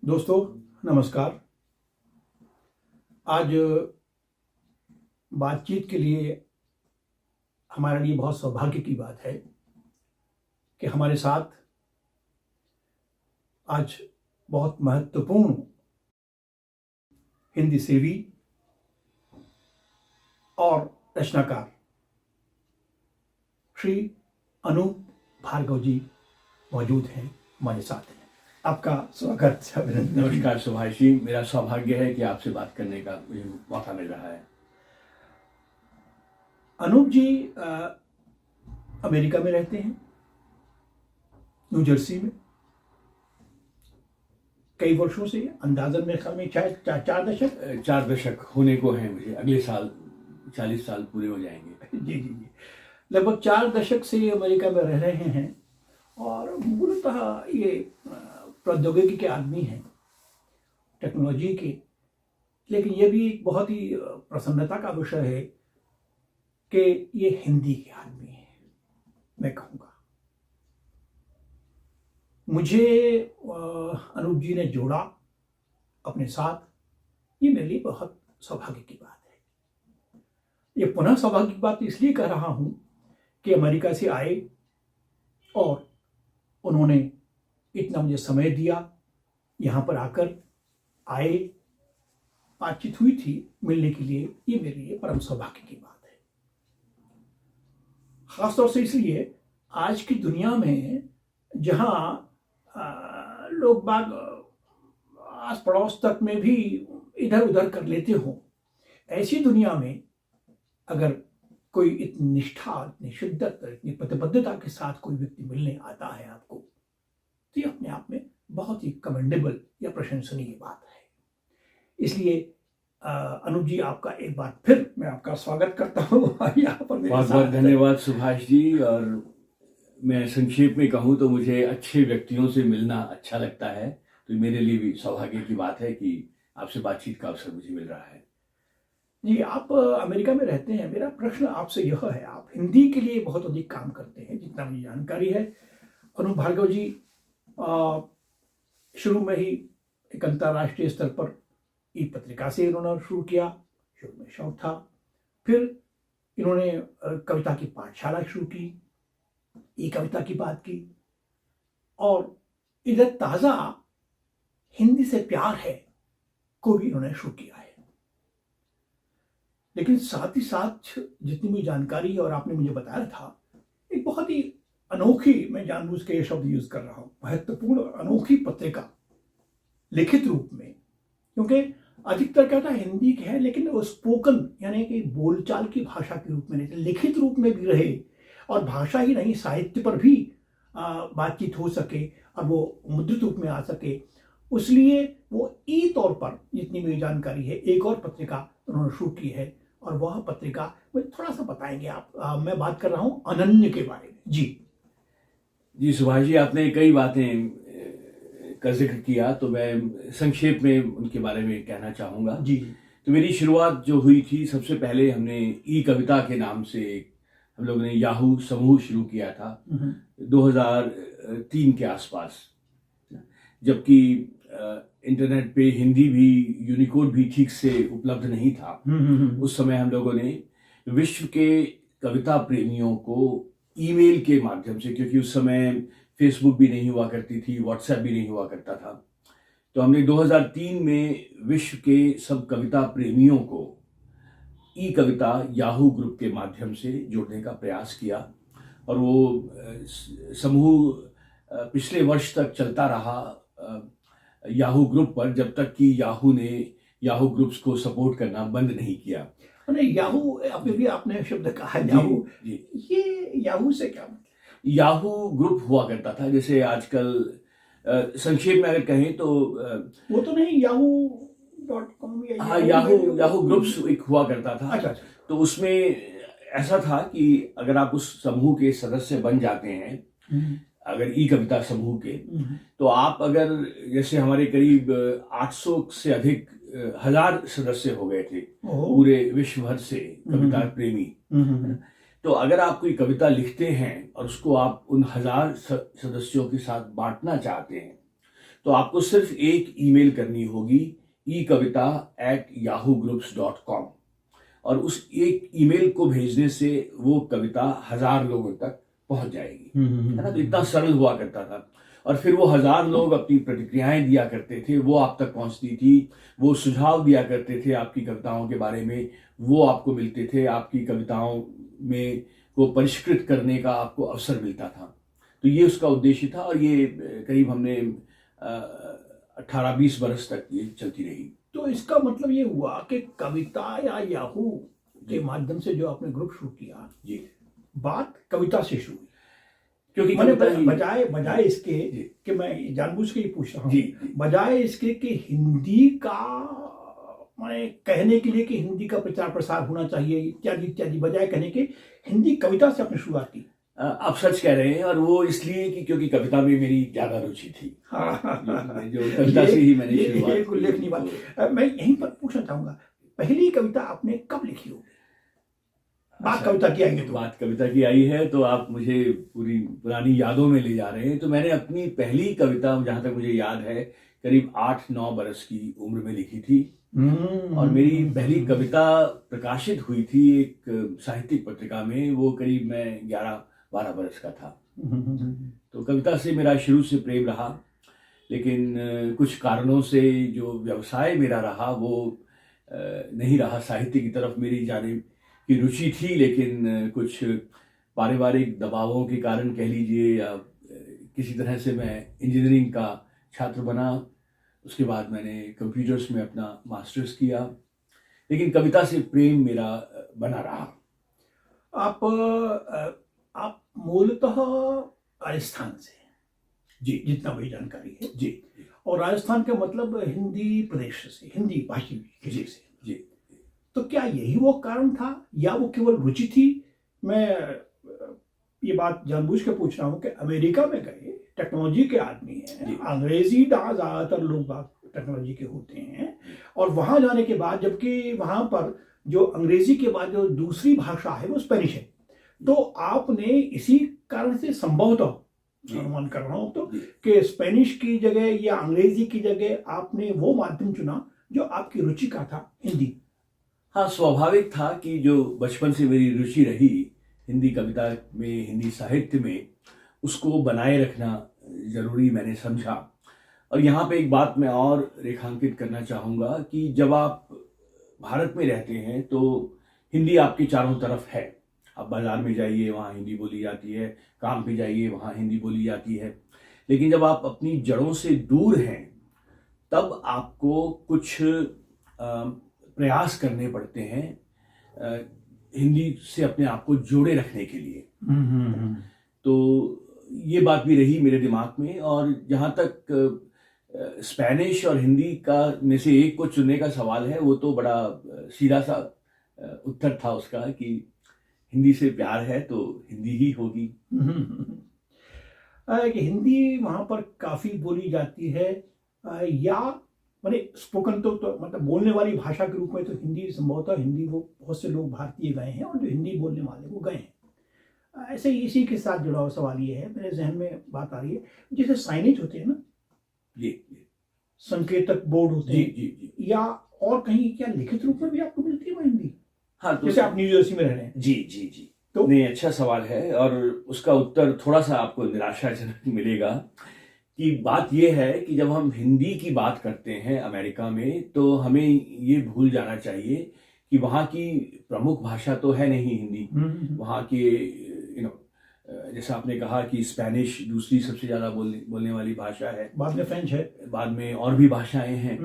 दोस्तों नमस्कार। आज बातचीत के लिए हमारे लिए बहुत सौभाग्य की बात है कि हमारे साथ आज बहुत महत्वपूर्ण हिंदी सेवी और रचनाकार श्री अनूप भार्गव जी मौजूद हैं, हमारे साथ हैं। आपका स्वागत है। नमस्कार सुभाष जी, मेरा सौभाग्य है कि आपसे बात करने का मुझे मौका मिल रहा है। अनूप जी अमेरिका में रहते हैं, न्यू जर्सी में। कई वर्षों से, अंदाजन मेरे ख्याल में शायद 4 दशक होने को हैं मुझे। अगले साल 40 साल पूरे हो जाएंगे। जी जी जी, लगभग 4 दशक से अमेरिका में रह रहे हैं और मूलतः ये प्रौद्योगिकी के आदमी हैं, टेक्नोलॉजी के। लेकिन ये भी एक बहुत ही प्रसन्नता का विषय है कि ये हिंदी के आदमी हैं। मैं कहूँगा मुझे अनूप जी ने जोड़ा अपने साथ, ये मेरे लिए बहुत सौभाग्य की बात है। ये पुनः सौभाग्य की बात इसलिए कह रहा हूँ कि अमेरिका से आए और उन्होंने इतना मुझे समय दिया, यहाँ पर आकर आए, बातचीत हुई थी मिलने के लिए। ये मेरे लिए परम सौभाग्य की बात है, खासतौर से इसलिए आज की दुनिया में जहाँ लोग बाग आस पड़ोस तक में भी इधर उधर कर लेते हो, ऐसी दुनिया में अगर कोई इतनी निष्ठा, इतनी शिद्दत, इतनी प्रतिबद्धता के साथ कोई व्यक्ति मिलने आता है आपको, तो ये अपने आप में बहुत ही कमेंडेबल या प्रशंसनीय बात है। इसलिए अनूप जी, आपका एक बार फिर मैं आपका स्वागत करता हूँ यहाँ पर। बहुत बहुत धन्यवाद सुभाष जी। और मैं संक्षेप में कहूँ तो मुझे अच्छे व्यक्तियों से मिलना अच्छा लगता है, तो मेरे लिए भी सौभाग्य की बात है कि आपसे बातचीत का अवसर मुझे मिल रहा है। जी, आप अमेरिका में रहते हैं। मेरा प्रश्न आपसे यह है, आप हिंदी के लिए बहुत अधिक काम करते हैं, जितना मुझे जानकारी है। अनूप भार्गव जी शुरू में ही एक अंतर्राष्ट्रीय स्तर पर ई पत्रिका से इन्होंने शुरू किया, शुरू में शौक था। फिर इन्होंने कविता की पाठशाला शुरू की, ई कविता की बात की, और इधर ताज़ा हिंदी से प्यार है को भी इन्होंने शुरू किया है। लेकिन साथ ही साथ जितनी मुझे जानकारी और आपने मुझे बताया था, एक बहुत ही अनोखी, मैं जानबूझ के ये शब्द यूज कर रहा हूँ, महत्वपूर्ण अनोखी पत्रिका लिखित रूप में। क्योंकि अधिकतर क्या था, हिंदी के है लेकिन वो स्पोकन यानी कि बोलचाल की भाषा के रूप में नहीं, लिखित रूप में भी रहे, और भाषा ही नहीं साहित्य पर भी बातचीत हो सके और वो मुद्रित रूप में आ सके। इसलिए वो ई तौर पर, जितनी मेरी जानकारी है, एक और पत्रिका उन्होंने शुरू की है, और वह पत्रिका मुझे थोड़ा सा बताएंगे आप। मैं बात कर रहा हूँ अनन्य के बारे में। जी जी सुभाष जी, आपने कई बातें का जिक्र किया, तो मैं संक्षेप में उनके बारे में कहना चाहूँगा। जी। तो मेरी शुरुआत जो हुई थी, सबसे पहले हमने ई कविता के नाम से हम लोगों ने याहू समूह शुरू किया था 2003 के आसपास, जबकि इंटरनेट पे हिंदी भी, यूनिकोड भी ठीक से उपलब्ध नहीं था। उस समय हम लोगों ने विश्व के कविता प्रेमियों को ईमेल के माध्यम से, क्योंकि उस समय फेसबुक भी नहीं हुआ करती थी, व्हाट्सएप भी नहीं हुआ करता था, तो हमने 2003 में विश्व के सब कविता प्रेमियों को ई कविता याहू ग्रुप के माध्यम से जोड़ने का प्रयास किया। और वो समूह पिछले वर्ष तक चलता रहा याहू ग्रुप पर, जब तक कि याहू ने याहू ग्रुप्स को सपोर्ट करना बंद नहीं किया। याहू, अभी भी आपने शब्द कहा याहू, ये याहू से क्या? याहू ग्रुप हुआ करता था, जैसे आजकल संक्षेप में अगर कहें तो वो तो नहीं, yahoo.com या हाँ, याहू ग्रुप्स एक हुआ करता था। अच्छा। तो उसमें ऐसा था कि अगर आप उस समूह के सदस्य बन जाते हैं, अगर ई कविता समूह के, तो आप अगर, जैसे हमारे करीब 800 से अधिक 1000 सदस्य हो गए थे पूरे विश्व भर से कविता प्रेमी। तो अगर आप कोई कविता लिखते हैं और उसको आप उन 1000 सदस्यों के साथ बांटना चाहते हैं, तो आपको सिर्फ एक ईमेल करनी होगी ekavita@yahoogroups.com और उस एक ईमेल को भेजने से वो कविता 1000 लोगों तक पहुंच जाएगी, है ना। तो इतना सरल हुआ करता था और फिर वो 1000 लोग अपनी प्रतिक्रियाएं दिया करते थे, वो आप तक पहुंचती थी, वो सुझाव दिया करते थे आपकी कविताओं के बारे में, वो आपको मिलते थे, आपकी कविताओं में को परिष्कृत करने का आपको अवसर मिलता था। तो ये उसका उद्देश्य था और ये करीब हमने 18-20 बरस तक ये चलती रही। तो इसका मतलब ये हुआ कि कविता या याहू के माध्यम से जो आपने ग्रुप शुरू किया, जी, बात कविता से शुरू हुई, क्योंकि मैंने कविता बजाय इसके कि मैं जानबूझ के ही पूछ रहा हूँ, जी, बजाय इसके कि हिंदी का मैंने कहने के लिए कि हिंदी का प्रचार प्रसार होना चाहिए इत्यादि इत्यादि, बजाय कहने के हिंदी कविता से आपने शुरुआत की। आप सच कह रहे हैं और वो इसलिए कि क्योंकि कविता में मेरी ज्यादा रुचि थी। हाँ, जो कविता से ही मैंने शुरुआत एक उल्लेखनीय बात। मैं यहीं पर पूछना चाहूंगा, पहली कविता आपने कब लिखी हो? बात कविता की आई है तो बात कविता की आई है तो आप मुझे पूरी पुरानी यादों में ले जा रहे हैं। तो मैंने अपनी पहली कविता जहां तक मुझे याद है करीब 8-9 बरस की उम्र में लिखी थी और मेरी पहली कविता प्रकाशित हुई थी एक साहित्यिक पत्रिका में, वो करीब मैं 11-12 बरस का था। तो कविता से मेरा शुरू से प्रेम रहा, लेकिन कुछ कारणों से जो व्यवसाय मेरा रहा वो नहीं रहा। साहित्य की तरफ मेरी जाने की रुचि थी, लेकिन कुछ पारिवारिक दबावों के कारण कह लीजिए या किसी तरह से मैं इंजीनियरिंग का छात्र बना। उसके बाद मैंने कंप्यूटर्स में अपना मास्टर्स किया, लेकिन कविता से प्रेम मेरा बना रहा। आप मूलतः राजस्थान से हैं, जी, जितना मुझे जानकारी है जी, और राजस्थान का मतलब हिंदी प्रदेश से, हिंदी भाषी जी, से। जी। तो क्या यही वो कारण था या वो केवल रुचि थी? मैं ये बात जानबूझ के पूछ रहा हूँ कि अमेरिका में गए, टेक्नोलॉजी के आदमी हैं, अंग्रेजी ज्यादातर लोग टेक्नोलॉजी के होते हैं, और वहां जाने के बाद जबकि वहां पर जो अंग्रेजी के बाद जो दूसरी भाषा है वो स्पेनिश है, तो आपने इसी कारण से संभवतः अनुमान कर रहा हूं तो कि स्पेनिश की जगह या अंग्रेजी की जगह आपने वो माध्यम चुना जो आपकी रुचि का था, हिंदी। हाँ, स्वाभाविक था कि जो बचपन से मेरी रुचि रही हिंदी कविता में, हिंदी साहित्य में, उसको बनाए रखना जरूरी मैंने समझा। और यहाँ पे एक बात मैं और रेखांकित करना चाहूँगा कि जब आप भारत में रहते हैं तो हिंदी आपके चारों तरफ है। आप बाजार में जाइए वहाँ हिंदी बोली जाती है, काम पे जाइए वहाँ हिंदी बोली जाती है, लेकिन जब आप अपनी जड़ों से दूर हैं तब आपको कुछ प्रयास करने पड़ते हैं हिंदी से अपने आप को जोड़े रखने के लिए। तो ये बात भी रही मेरे दिमाग में, और जहाँ तक स्पेनिश और हिंदी का में से एक को चुनने का सवाल है, वो तो बड़ा सीधा सा उत्तर था उसका कि हिंदी से प्यार है तो हिंदी ही होगी। कि हिंदी वहाँ पर काफ़ी बोली जाती है, या मैंने स्पोकन तो मतलब बोलने वाली भाषा के रूप में तो हिंदी संभवतः हिंदी वो बहुत से लोग भारतीय गए हैं और जो हिंदी बोलने वाले वो गए हैं। ऐसे ही इसी के साथ जुड़ा हुआ सवाल ये है, मेरे जहन में बात आ रही है, जैसे साइनेज होते हैं ना, जी, संकेतक बोर्ड होते हैं, जी, या और कहीं क्या लिखित रूप में भी आपको मिलती है वो हिंदी? हाँ, तो जैसे आप न्यू जर्सी में रह रहे हैं। जी तो नहीं, अच्छा सवाल है और उसका उत्तर थोड़ा सा आपको निराशाजनक मिलेगा कि बात यह है कि जब हम हिंदी की बात करते हैं अमेरिका में तो हमें ये भूल जाना चाहिए कि वहाँ की प्रमुख भाषा तो है नहीं हिंदी। वहाँ के जैसा आपने कहा कि स्पेनिश दूसरी सबसे ज़्यादा बोलने वाली भाषा है, बाद में फ्रेंच है, बाद में और भी भाषाएं हैं।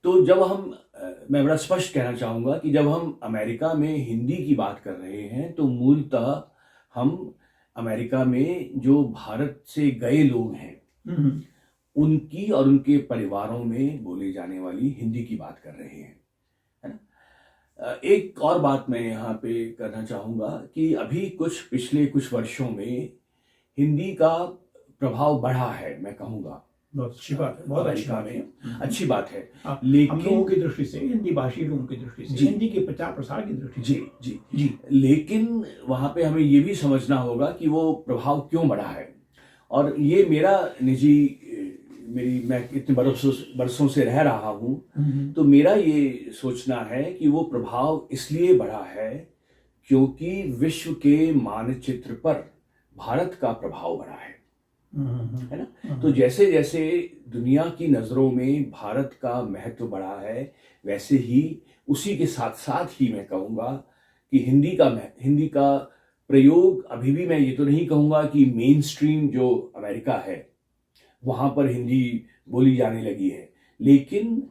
तो जब मैं बड़ा स्पष्ट कहना चाहूँगा कि जब हम अमेरिका में हिंदी की बात कर रहे हैं तो मूलतः हम अमेरिका में जो भारत से गए लोग हैं उनकी और उनके परिवारों में बोले जाने वाली हिंदी की बात कर रहे हैं, है ना। एक और बात मैं यहाँ पे करना चाहूँगा कि अभी पिछले कुछ वर्षों में हिंदी का प्रभाव बढ़ा है, मैं कहूँगा। बहुत अच्छी बात है, बहुत अच्छी बात है, अच्छी बात है। लेकिन हम लोगों की दृष्टि से, हिंदी भाषी लोगों की दृष्टि से, हिंदी के प्रचार प्रसार की दृष्टि से, जी, लेकिन वहाँ पे हमें ये भी समझना होगा कि वो प्रभाव क्यों बढ़ा है। और ये मेरा निजी मैं इतने बरसों से रह रहा हूँ, तो मेरा ये सोचना है कि वो प्रभाव इसलिए बढ़ा है क्योंकि विश्व के मानचित्र पर भारत का प्रभाव बढ़ा है ना। तो जैसे जैसे दुनिया की नज़रों में भारत का महत्व बढ़ा है, वैसे ही उसी के साथ साथ ही मैं कहूँगा कि हिंदी का प्रयोग अभी भी, मैं ये तो नहीं कहूँगा कि मेन स्ट्रीम जो अमेरिका है वहाँ पर हिंदी बोली जाने लगी है, लेकिन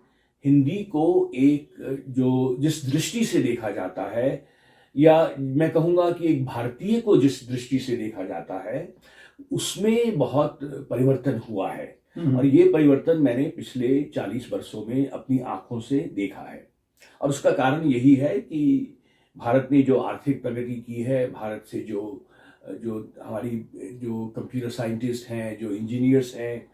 हिंदी को एक जो जिस दृष्टि से देखा जाता है, या मैं कहूँगा कि एक भारतीय को जिस दृष्टि से देखा जाता है, उसमें बहुत परिवर्तन हुआ है। और ये परिवर्तन मैंने पिछले 40 वर्षों में अपनी आंखों से देखा है। और उसका कारण यही है कि भारत ने जो आर्थिक प्रगति की है, भारत से जो हमारी जो कंप्यूटर साइंटिस्ट हैं, जो इंजीनियर्स हैं,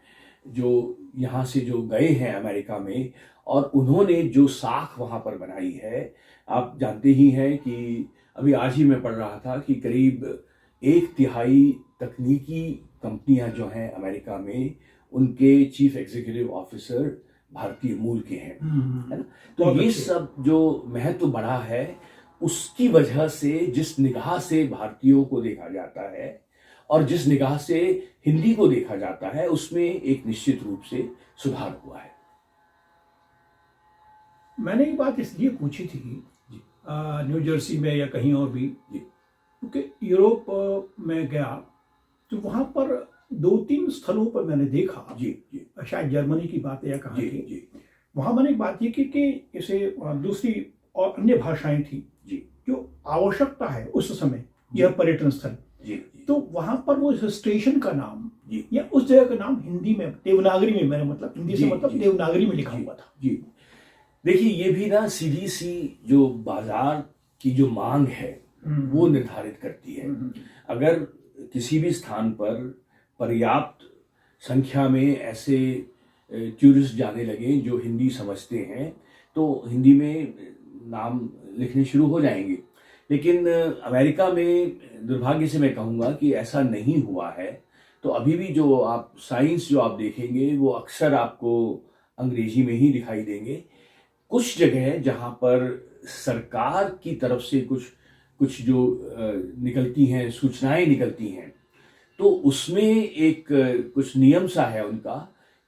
जो यहाँ से जो गए हैं अमेरिका में, और उन्होंने जो साख वहाँ पर बनाई है, आप जानते ही हैं कि अभी आज ही मैं पढ़ रहा था कि करीब 1/3 तकनीकी कंपनियां जो हैं अमेरिका में, उनके चीफ एग्जीक्यूटिव ऑफिसर भारतीय मूल के हैं, है ना। तो ये सब जो महत्व बढ़ा है, उसकी वजह से जिस निगाह से भारतीयों को देखा जाता है और जिस निगाह से हिंदी को देखा जाता है, उसमें एक निश्चित रूप से सुधार हुआ है। मैंने ये बात इसलिए पूछी थी न्यू जर्सी में या कहीं और भी, क्योंकि यूरोप में गया तो वहाँ पर 2-3 स्थलों पर मैंने देखा, शायद जर्मनी की बात है या कहाँ की, वहाँ मैंने एक बात ये की कि इसे दूसरी और अन्य भाषाएं थी जो आवश्यकता है उस समय, यह पर्यटन स्थल, तो वहाँ पर वो स्टेशन का नाम या उस जगह का नाम हिंदी में, देवनागरी में, मेरा मतलब हिंदी से मतलब देवनागरी में लिखा हुआ था। देखिए, ये भी ना सीधी सी जो बाजार की जो मांग है वो निर्धारित करती है। अगर किसी भी स्थान पर पर्याप्त संख्या में ऐसे टूरिस्ट जाने लगे जो हिंदी समझते हैं, तो हिंदी में नाम लिखने शुरू हो जाएंगे। लेकिन अमेरिका में दुर्भाग्य से मैं कहूँगा कि ऐसा नहीं हुआ है। तो अभी भी जो आप साइंस जो आप देखेंगे, वो अक्सर आपको अंग्रेजी में ही दिखाई देंगे। कुछ जगह जहाँ पर सरकार की तरफ से कुछ जो निकलती हैं, सूचनाएं निकलती हैं, तो उसमें एक कुछ नियम सा है उनका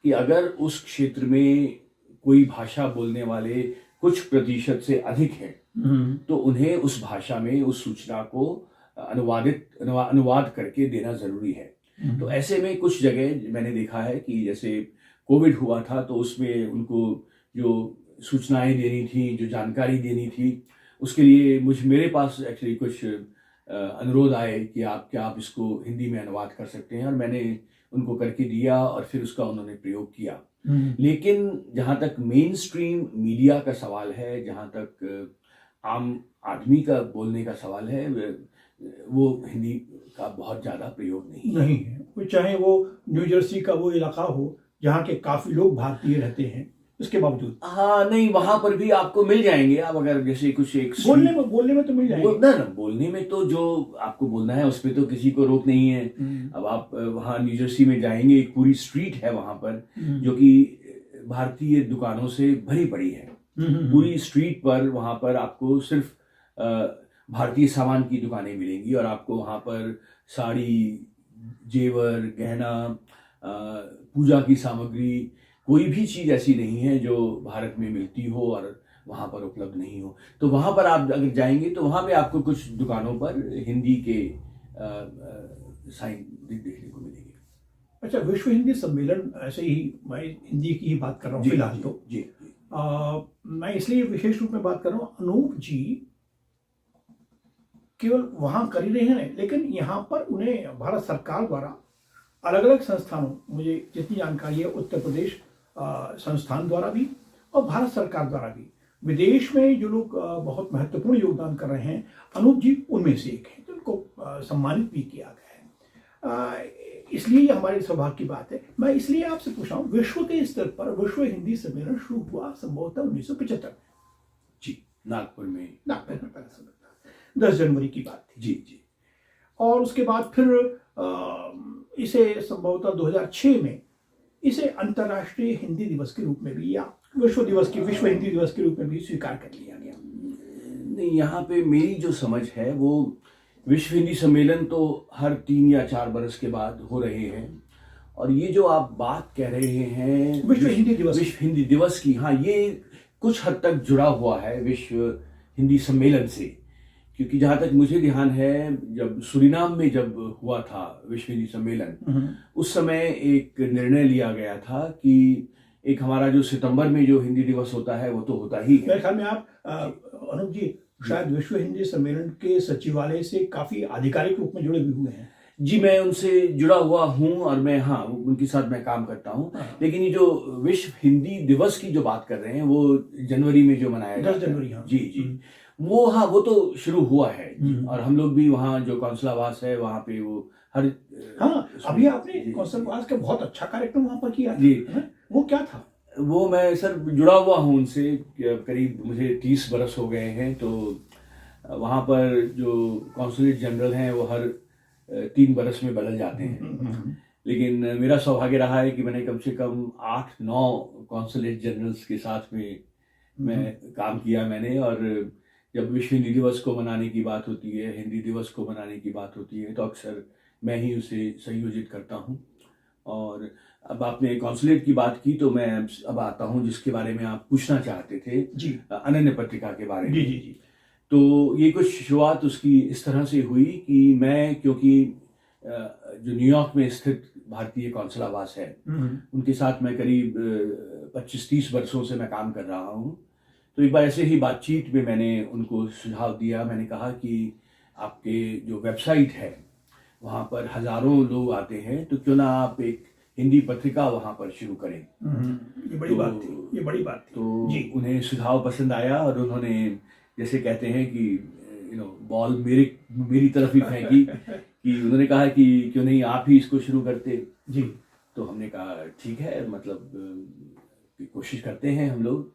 कि अगर उस क्षेत्र में कोई भाषा बोलने वाले कुछ प्रतिशत से अधिक हैं, तो उन्हें उस भाषा में उस सूचना को अनुवाद करके देना जरूरी है। तो ऐसे में कुछ जगह मैंने देखा है कि जैसे कोविड हुआ था, तो उसमें उनको जो सूचनाएं देनी थी, जो जानकारी देनी थी, उसके लिए मेरे पास एक्चुअली कुछ अनुरोध आए कि क्या आप इसको हिंदी में अनुवाद कर सकते हैं, और मैंने उनको करके दिया और फिर उसका उन्होंने प्रयोग किया। लेकिन जहाँ तक मेन स्ट्रीम मीडिया का सवाल है, जहाँ तक आम आदमी का बोलने का सवाल है, वो हिंदी का बहुत ज़्यादा प्रयोग नहीं है। चाहे वो न्यू जर्सी का वो इलाका हो जहाँ के काफ़ी लोग भारतीय रहते हैं, उसके बावजूद नहीं, वहां पर भी आपको मिल जाएंगे। आप अगर जैसे कुछ एक बोलने में तो मिल जाएंगे ना, बोलने में तो जो आपको बोलना है उसमें तो किसी को रोक नहीं है। अब आप वहाँ न्यू जर्सी में जाएंगे, एक पूरी स्ट्रीट है वहां पर जो कि भारतीय दुकानों से भरी पड़ी है। पूरी स्ट्रीट पर वहां पर आपको सिर्फ भारतीय सामान की दुकानें मिलेंगी, और आपको वहां पर साड़ी, जेवर, गहना, पूजा की सामग्री, कोई भी चीज़ ऐसी नहीं है जो भारत में मिलती हो और वहाँ पर उपलब्ध नहीं हो। तो वहाँ पर आप अगर जाएंगे तो वहाँ पे आपको कुछ दुकानों पर हिंदी के साइन देखने को मिलेंगे। अच्छा, विश्व हिंदी सम्मेलन, ऐसे ही मैं हिंदी की ही बात कर रहा हूँ फिलहाल तो मैं इसलिए विशेष रूप में बात कर रहा हूँ, अनूप जी केवल वहाँ कर ही रहे हैं, लेकिन यहाँ पर उन्हें भारत सरकार द्वारा अलग अलग संस्थानों, मुझे जितनी जानकारी है उत्तर प्रदेश संस्थान द्वारा भी और भारत सरकार द्वारा भी, विदेश में जो लोग बहुत महत्वपूर्ण योगदान कर रहे हैं, अनूप जी उनमें से एक हैं, तो उनको सम्मानित भी किया गया है। इसलिए ये हमारे सौभाग्य की बात है। मैं इसलिए आपसे पूछ रहा हूँ, विश्व के स्तर पर विश्व हिंदी सम्मेलन शुरू हुआ संभवतः 1975 में। जी, नागपुर में पहला सम्मेलन 10 जनवरी की बात थी। जी। और उसके बाद फिर इसे संभवतः 2006 में इसे अंतर्राष्ट्रीय हिंदी दिवस के रूप में भी या विश्व हिंदी दिवस के रूप में भी स्वीकार कर लिया गया? नहीं, यहाँ पे मेरी जो समझ है वो विश्व हिंदी सम्मेलन तो हर 3 या 4 बरस के बाद हो रहे हैं, और ये जो आप बात कह रहे हैं विश्व हिंदी दिवस की, हाँ, ये कुछ हद तक जुड़ा हुआ है विश्व हिंदी सम्मेलन से, क्योंकि जहाँ तक मुझे ध्यान है, जब सुरीनाम में जब हुआ था विश्व हिंदी सम्मेलन, उस समय एक निर्णय लिया गया था कि एक हमारा जो सितंबर में जो हिंदी दिवस होता है वो तो होता ही है। मेरे ख्याल में आप अनूप जी शायद विश्व हिंदी सम्मेलन के सचिवालय से काफी आधिकारिक रूप में जुड़े हुए हैं। जी, मैं उनसे जुड़ा हुआ हूँ और मैं, हाँ, उनके साथ मैं काम करता हूँ। लेकिन ये जो विश्व हिंदी दिवस की जो बात कर रहे हैं वो जनवरी में जो मनाया 10 जनवरी, हाँ। जी, वो, हाँ, वो तो शुरू हुआ है। और हम लोग भी वहाँ जो कौंसलावास है वहाँ पे वो हर, हाँ, अभी आपने कौंसलावास का बहुत अच्छा कार्यक्रम वहाँ पर किया जी। वो क्या था? वो मैं सर जुड़ा हुआ हूँ उनसे, करीब मुझे 30 बरस हो गए हैं। तो वहाँ पर जो कॉन्सुलेट जनरल हैं वो हर 3 बरस में बदल जाते हैं। लेकिन मेरा सौभाग्य रहा है कि मैंने कम से कम 8-9 कॉन्सुलेट जनरल्स के साथ में मैं काम किया मैंने। और जब विश्व हिंदी दिवस को मनाने की बात होती है, हिंदी दिवस को मनाने की बात होती है, तो अक्सर मैं ही उसे संयोजित करता हूँ। और अब आपने कॉन्सुलेट की बात की तो मैं अब आता हूँ जिसके बारे में आप पूछना चाहते थे, जी, अनन्य पत्रिका के बारे में। जी। तो ये कुछ शुरुआत उसकी इस तरह से हुई कि मैं, क्योंकि जो न्यूयॉर्क में स्थित भारतीय कौंसलावास है उनके साथ मैं करीब 25-30 वर्षों से मैं काम कर रहा हूँ। तो एक बार ऐसे ही बातचीत में मैंने उनको सुझाव दिया। मैंने कहा कि आपके जो वेबसाइट है वहाँ पर हजारों लोग आते हैं, तो क्यों ना आप एक हिंदी पत्रिका वहाँ पर शुरू करें। ये बड़ी बात थी। तो जी, उन्हें सुझाव पसंद आया और उन्होंने, जैसे कहते हैं कि बॉल मेरी तरफ ही फेंकी कि उन्होंने कहा कि क्यों नहीं आप ही इसको शुरू करते। जी। तो हमने कहा ठीक है, मतलब कोशिश करते हैं हम लोग।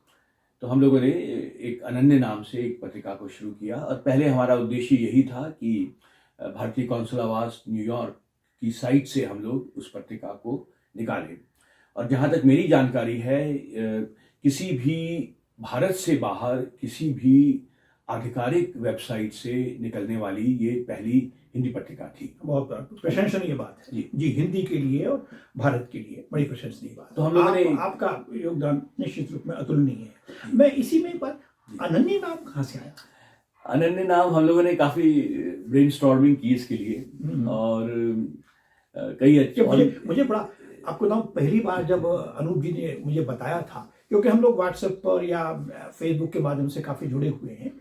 तो हम लोगों ने एक अनन्य नाम से एक पत्रिका को शुरू किया, और पहले हमारा उद्देश्य यही था कि भारतीय कौंसलावास न्यूयॉर्क की साइट से हम लोग उस पत्रिका को निकालें। और जहाँ तक मेरी जानकारी है, किसी भी भारत से बाहर किसी भी आधिकारिक वेबसाइट से निकलने वाली ये पहली हिंदी पत्रिका थी। बहुत प्रशंसनीय बात है। जी, हिंदी के लिए और भारत के लिए बड़ी प्रशंसनीय बात। तो हम लोगों ने, आपका योगदान निश्चित रूप में अतुलनीय है। मैं इसी में पर अनन्य नाम कहाँ से आया? अनन्य नाम हम लोगों ने काफी ब्रेनस्टॉर्मिंग की इसके लिए, और कई अच्छे, मुझे बड़ा, आपको बताऊं, पहली बार जब अनूप जी ने मुझे बताया था, क्योंकि हम लोग व्हाट्सएप पर या फेसबुक के माध्यम से काफी जुड़े हुए हैं,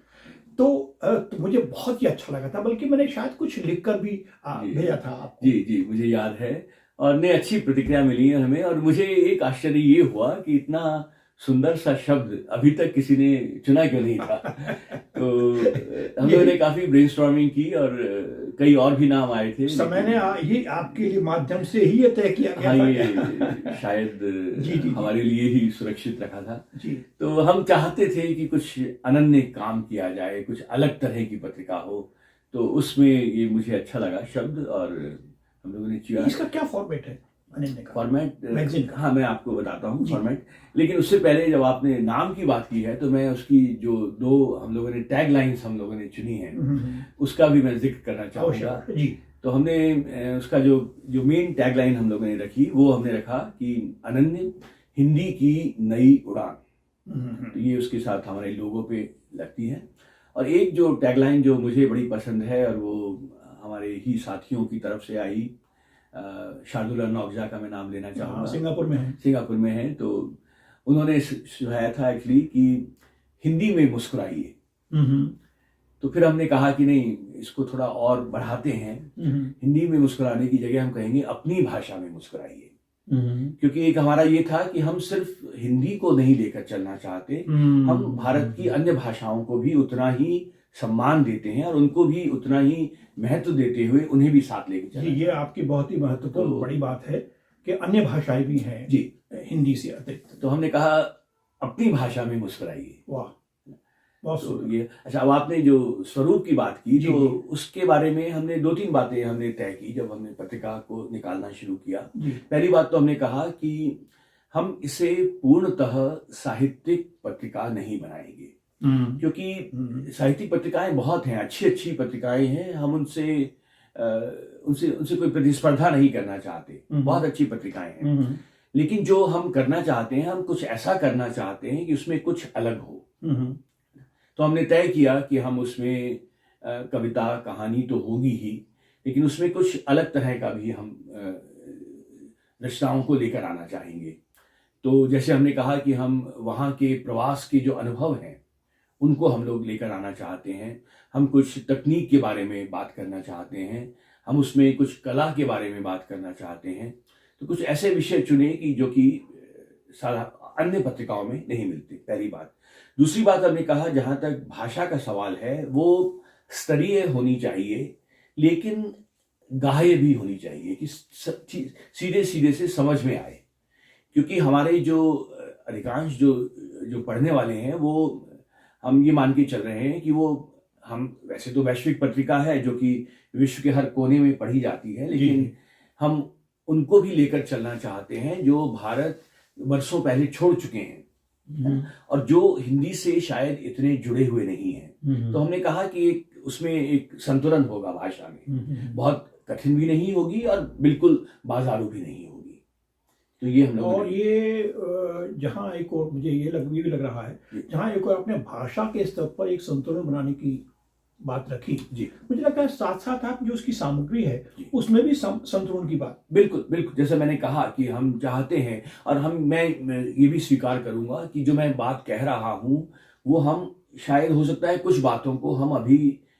तो मुझे बहुत ही अच्छा लगा था। बल्कि मैंने शायद कुछ लिखकर भी भेजा था आपको। जी, मुझे याद है। और ने अच्छी प्रतिक्रिया मिली है हमें, और मुझे एक आश्चर्य ये हुआ कि इतना सुंदर सा शब्द अभी तक किसी ने चुना क्यों नहीं था। तो हम लोगों ने काफी ब्रेनस्टॉर्मिंग की और कई और भी नाम आए थे। मैंने ये आपके लिए माध्यम से ही ये तय किया गया था, ये शायद हमारे लिए ही सुरक्षित रखा था। जी। तो हम चाहते थे कि कुछ अनन्य काम किया जाए, कुछ अलग तरह की पत्रिका हो, तो उसमें ये मुझे अच्छा लगा शब्द, और हम लोगों ने चुना। इसका क्या फॉर्मेट है अनन्य का? फॉर्मेट मैगजीन का? हाँ, मैं आपको बताता हूँ फॉर्मेट। लेकिन उससे पहले जब आपने नाम की बात की है, तो मैं उसकी जो 2 हम लोगों ने टैग लाइन्स हम लोगों ने चुनी है, उसका भी मैं जिक्र करना चाहूँगा। जी। तो हमने उसका जो मेन टैग लाइन हम लोगों ने रखी, वो हमने रखा कि अनन्य हिंदी की नई उड़ान। तो ये उसके साथ हमारे लोगों पे लगती है। और एक जो टैग लाइन जो मुझे बड़ी पसंद है, और वो हमारे ही साथियों की तरफ से आई, शार्दुला नौगजा का मैं नाम लेना चाहूँगा, सिंगापुर में है। तो उन्होंने सुझाया था एक्चुअली कि हिंदी में मुस्कुराइए। तो फिर हमने कहा कि नहीं, इसको थोड़ा और बढ़ाते हैं, हिंदी में मुस्कुराने की जगह हम कहेंगे अपनी भाषा में मुस्कुराइए। क्योंकि एक हमारा ये था कि हम सिर्फ हिंदी को नहीं लेकर चलना चाहते, हम भारत की अन्य भाषाओं को भी उतना ही सम्मान देते हैं और उनको भी उतना ही महत्व देते हुए उन्हें भी साथ लेकर चलते हैं। ये आपकी बहुत ही महत्वपूर्ण बड़ी बात है कि अन्य भाषाएं भी हैं जी हिंदी से अतिरिक्त। तो हमने कहा अपनी भाषा में मुस्कुराइए। वाह। बहुत तो सुंदर। ये अच्छा, अब आपने जो स्वरूप की बात की जी, तो जी। उसके बारे में हमने 2-3 बातें हमने तय की जब हमने पत्रिका को निकालना शुरू किया। जी। पहली बात तो हमने कहा कि हम इसे पूर्णतः साहित्यिक पत्रिका नहीं बनाएंगे, क्योंकि साहित्यिक पत्रिकाएं बहुत हैं, अच्छी पत्रिकाएं हैं, हम उनसे उनसे उनसे कोई प्रतिस्पर्धा नहीं करना चाहते, बहुत अच्छी पत्रिकाएं हैं। लेकिन जो हम करना चाहते हैं, हम कुछ ऐसा करना चाहते हैं कि उसमें कुछ अलग हो। तो हमने तय किया कि हम उसमें कविता कहानी तो होगी ही, लेकिन उसमें कुछ अलग तरह का भी हम रचनाओं को लेकर आना चाहेंगे। तो जैसे हमने कहा कि हम वहाँ के प्रवास के जो अनुभव हैं उनको हम लोग लेकर आना चाहते हैं, हम कुछ तकनीक के बारे में बात करना चाहते हैं, हम उसमें कुछ कला के बारे में बात करना चाहते हैं। तो कुछ ऐसे विषय चुने कि जो कि सारा अन्य पत्रिकाओं में नहीं मिलते, पहली बात। दूसरी बात हमने कहा, जहाँ तक भाषा का सवाल है वो स्तरीय होनी चाहिए, लेकिन गाह्य भी होनी चाहिए कि सीधे सीधे से समझ में आए। क्योंकि हमारे जो अधिकांश जो पढ़ने वाले हैं वो हम ये मान के चल रहे हैं कि वो हम वैसे तो वैश्विक पत्रिका है जो कि विश्व के हर कोने में पढ़ी जाती है, लेकिन हम उनको भी लेकर चलना चाहते हैं जो भारत वर्षों पहले छोड़ चुके हैं और जो हिंदी से शायद इतने जुड़े हुए नहीं हैं। तो हमने कहा कि उसमें एक संतुलन होगा भाषा में, बहुत कठिन भी नहीं होगी और बिल्कुल बाजारू भी नहीं होगी। तो ये हम लोग, और ये जहाँ एक और मुझे ये भी लग रहा है, जहाँ एक और अपने भाषा के स्तर पर एक संतुलन बनाने की बात रखी जी, मुझे लगता है साथ साथ आप जो उसकी सामग्री है उसमें भी संतुलन की बात। बिल्कुल बिल्कुल, जैसे मैंने कहा कि हम चाहते हैं, और मैं ये भी स्वीकार करूंगा कि जो मैं बात कह रहा हूँ वो हम शायद हो सकता है कुछ बातों को हम अभी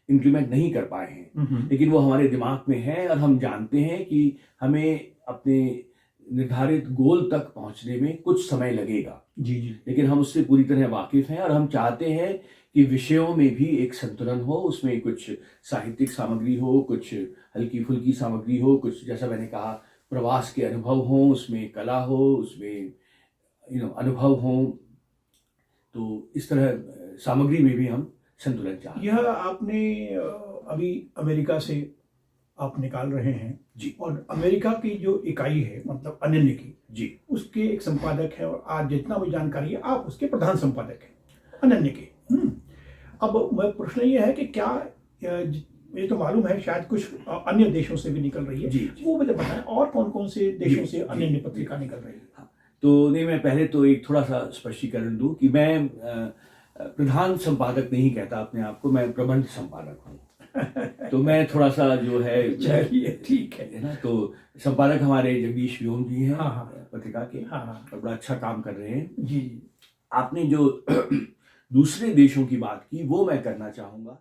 इम्प्लीमेंट नहीं कर पाए हैं, लेकिन वो हमारे दिमाग में है और हम जानते हैं कि हमें अपने निर्धारित गोल तक पहुंचने में कुछ समय लगेगा जी, लेकिन हम उससे पूरी तरह वाकिफ हैं और हम चाहते हैं कि विषयों में भी एक संतुलन हो, उसमें कुछ साहित्यिक सामग्री हो, कुछ हल्की फुल्की सामग्री हो, कुछ जैसा मैंने कहा प्रवास के अनुभव हो, उसमें कला हो, उसमें अनुभव हो। तो इस तरह सामग्री में भी हम संतुलन चाहते हैं। यह आपने अभी अमेरिका से आप निकाल रहे हैं जी, और अमेरिका की जो इकाई है मतलब अनन्य की जी, उसके एक संपादक है और आज जितना मुझे जानकारी है आप उसके प्रधान संपादक हैं अनन्य के। अब मैं प्रश्न ये है कि क्या ये तो मालूम है शायद कुछ अन्य देशों से भी निकल रही है जी, वो मुझे बताएं और कौन कौन से देशों से अनन्य पत्रिका निकल रही है। हाँ, तो नहीं, मैं पहले तो एक थोड़ा सा स्पष्टीकरण दूं कि मैं प्रधान संपादक नहीं कहता अपने आप को, मैं प्रबंध संपादक हूँ। तो मैं थोड़ा सा जो है चलिए ठीक है ना, तो संपादक हमारे जगदीश व्योम जी हैं पत्रिका के, और बड़ा अच्छा काम कर रहे हैं जी। आपने जो दूसरे देशों की बात की वो मैं करना चाहूँगा।